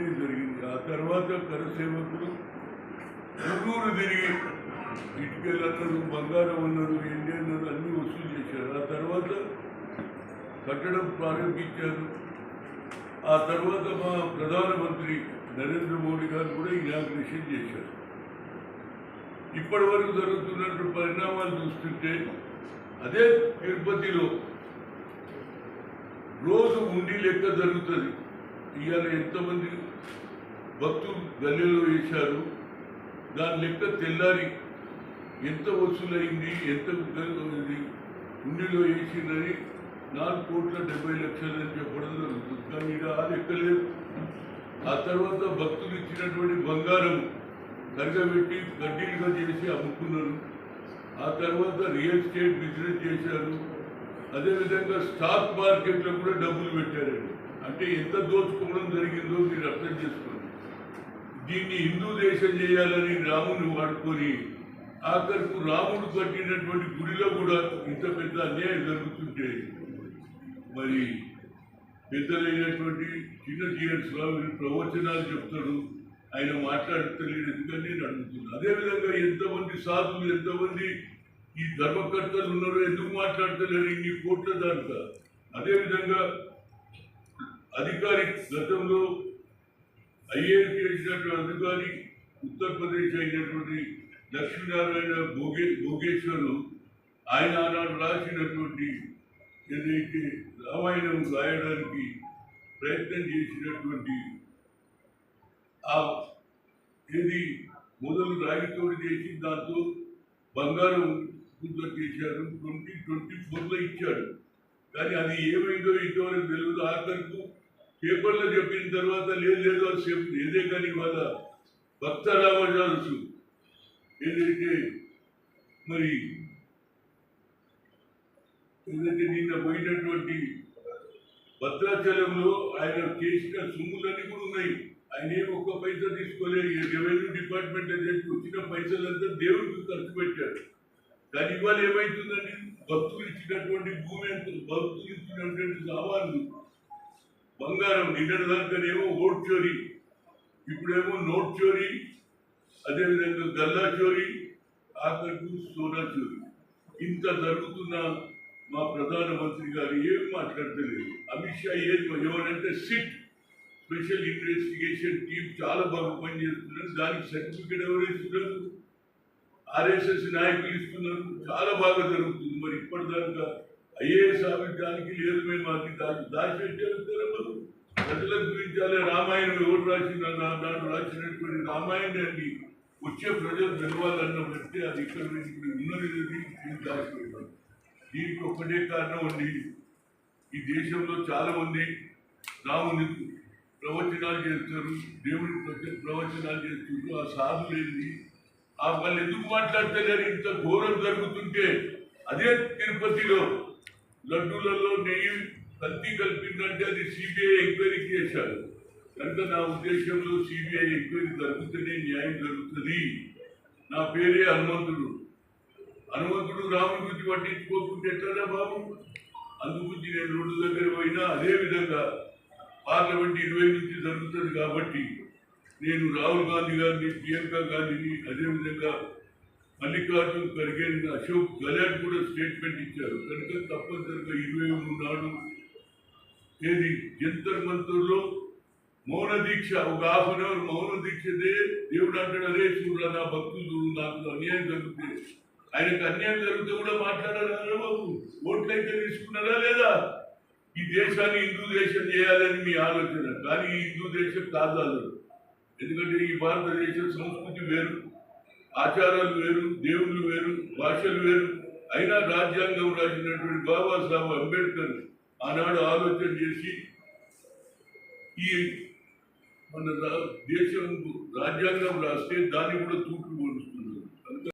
ఇవన్నీ జరిగింది. ఆ తర్వాత కరసేవకులు ఊరూరు తిరిగి ఇటుకలు అన్నారు, బంగారం అన్నారు, ఏంటి అన్నారు, అన్నీ వసూలు చేశారు. ఆ తర్వాత కట్టడం ప్రారంభించారు. ఆ తర్వాత మా ప్రధానమంత్రి నరేంద్ర మోడీ గారు కూడా ఇనాగ్రేషన్ చేశారు. ఇప్పటి వరకు జరుగుతున్నటువంటి పరిణామాలు చూస్తుంటే అదే తిరుపతిలో రోజు ఉండి లెక్క జరుగుతుంది. ఇవాళ ఎంతమంది భక్తులు గల్లెలో వేశారు, దాని లెక్క తెల్లారి ఎంత వసూలైంది, ఎంత ఉండిలో వేసిందని 4,70,00,000 అని చెప్పడం జరుగుతుంది. కానీ ఇక ఆ లెక్క లేదు. ఆ తర్వాత భక్తులు ఇచ్చినటువంటి బంగారం కరగబెట్టి గడ్డీలుగా చేసి అమ్ముకున్నారు. ఆ తర్వాత రియల్ ఎస్టేట్ బిజినెస్ చేశారు. అదేవిధంగా స్టాక్ మార్కెట్లో కూడా డబ్బులు పెట్టారండి. అంటే ఎంత దోచుకోవడం జరిగిందో మీరు అర్థం చేసుకోండి. దీన్ని హిందూ దేశం చేయాలని రాముని వాడుకొని ఆఖరుకు రాముడు కట్టినటువంటి గుడిలో కూడా ఇంత పెద్ద అన్యాయం జరుగుతుంటే మరి పెద్దలైనటువంటి చిన్న జిఎస్ రావు ప్రవచనాలు చెప్తాడు, ఆయన మాట్లాడతలేడు. ఎందుకని నేను అడుగుతున్నాను. అదేవిధంగా ఎంతమంది సాధువులు, ఎంతమంది ఈ ధర్మకర్తలు ఉన్నారో ఎందుకు మాట్లాడతలేరు ఇన్ని కోట్ల దాంట్లో. అదేవిధంగా అధికారి గతంలో ఐఏఎస్ చేసినటువంటి అధికారి ఉత్తరప్రదేశ్ అయినటువంటి లక్ష్మీనారాయణ భోగేశ్వరు ఆయన ఆనాడు రాసినటువంటి ఏదైతే రామాయణం రాయడానికి ప్రయత్నం చేసినటువంటి ఏది మొదలు రాగితోడు చేసి దాంతో బంగారం గుడ్ల చేశారు. 2024లో ఇచ్చాడు. కానీ అది ఏమైందో ఇంతవరకు తెలియదు. ఆఖరికి పేపర్లో చెప్పిన తర్వాత లేదు అని చెప్పి ఏదే. కానీ వాళ్ళ భక్త రామదాసు ఏదైతే మరి ఏదైతే నిన్న పోయినటువంటి భద్రాచలంలో ఆయన చేసిన సొమ్ములన్నీ కూడా ఉన్నాయి. ఆయన ఏం ఒక్క పైసా తీసుకోలేదు. రెవెన్యూ డిపార్ట్మెంట్ వచ్చిన పైసలంతా దేవుడికి ఖర్చు పెట్టారు. కానీ ఇవాళ ఏమవుతుందండి, భక్తులు ఇచ్చినటువంటి భూమి ఎంత, భక్తులు ఇచ్చినటువంటి సామాన్లు బంగారం నిన్నటి దాకానేమో ఓట్ చోరీ, ఇప్పుడేమో నోట్ చోరీ, అదేవిధంగా గల్లా చోరీ, ఆఖరికి సోనా చోరీ. ఇంత జరుగుతున్న మా ప్రధానమంత్రి గారు ఏం మాట్లాడతలేదు. అమిత్ షా ఏమంటే సిట్ స్పెషల్ ఇన్వెస్టిగేషన్ టీం చాలా బాగా పనిచేస్తున్నారు. దానికి సర్టిఫికేట్ ఎవరు ఇస్తున్నారు? ఆర్ఎస్ఎస్ నాయకులు ఇస్తున్నారు. చాలా బాగా జరుగుతుంది. మరి ఇప్పటిదాకా ఐఏఎస్ ఆఫీసానికి లేదు. మేము అది దాచిపెట్టారు. ప్రజల గురించి అలా రామాయణం ఎవరు రాసిన నాడు రాసినటువంటి రామాయణాన్ని వచ్చే ప్రజలు తెలవాలన్నట్టే అది ఇక్కడ ఉన్నది దాచిపెట్టారు. దీనికి ఒక్కటే కారణం అండి, ఈ దేశంలో చాలా మంది రాముని ప్రవచనాలు చేస్తారు, దేవుని ప్రవచనాలు చేస్తుంటారు. ఆ సాధులేంది వాళ్ళు ఎందుకు మాట్లాడతలేరు? ఇంత ఘోరం జరుగుతుంటే అదే తిరుపతిలో లడ్డూలలో నెయ్యి కల్తీ కలిపిందంటే అది సిబిఐ ఎంక్వైరీ చేశారు. కనుక నా ఉద్దేశంలో సిబిఐ ఎంక్వైరీ జరుగుతూనే న్యాయం జరుగుతుంది. నా పేరే హనుమంతుడు. హనుమంతుడు రాముడి గురించి పట్టించుకోకుంటే ఎట్లరా బాబు? అందుగురించి నేను రోడ్డు దగ్గర పోయినా అదేవిధంగా పార్లమెంట్ 20 నుంచి జరుగుతుంది. కాబట్టి నేను రాహుల్ గాంధీ గారిని, ప్రియాంక గాంధీని, అదేవిధంగా మల్లికార్జున్ ఖర్గేని, అశోక్ గెహ్లాట్ కూడా స్టేట్మెంట్ ఇచ్చారు. కనుక తప్పనిసరిగా 23 నాడు ఏది జంతర్ మంతర్లో మౌన దీక్ష, ఒక ½ అన్ అవర్ మౌన దీక్షదే. దేవుడు అంటాడు, అదే చూడరా నా భక్తులు, నాకు అన్యాయం జరుగుతుంది. ఆయనకు అన్యాయం జరిగితే కూడా మాట్లాడారా బాబు? ఓట్లయితే తీసుకున్నారా లేదా? ఈ దేశాన్ని హిందూ దేశం చేయాలని మీ ఆలోచన. కానీ ఈ హిందూ దేశం కాదు. ఎందుకంటే ఈ భారతదేశ సంస్కృతి వేరు, ఆచారాలు వేరు, దేవుళ్ళు వేరు, భాషలు వేరు. అయినా రాజ్యాంగం రాసినటువంటి బాబాసాహెబ్ అంబేద్కర్ ఆనాడు ఆలోచన చేసి ఈ మన దేశం రాజ్యాంగం రాస్తే దాన్ని కూడా తూట్లు పొడుస్తున్నారు.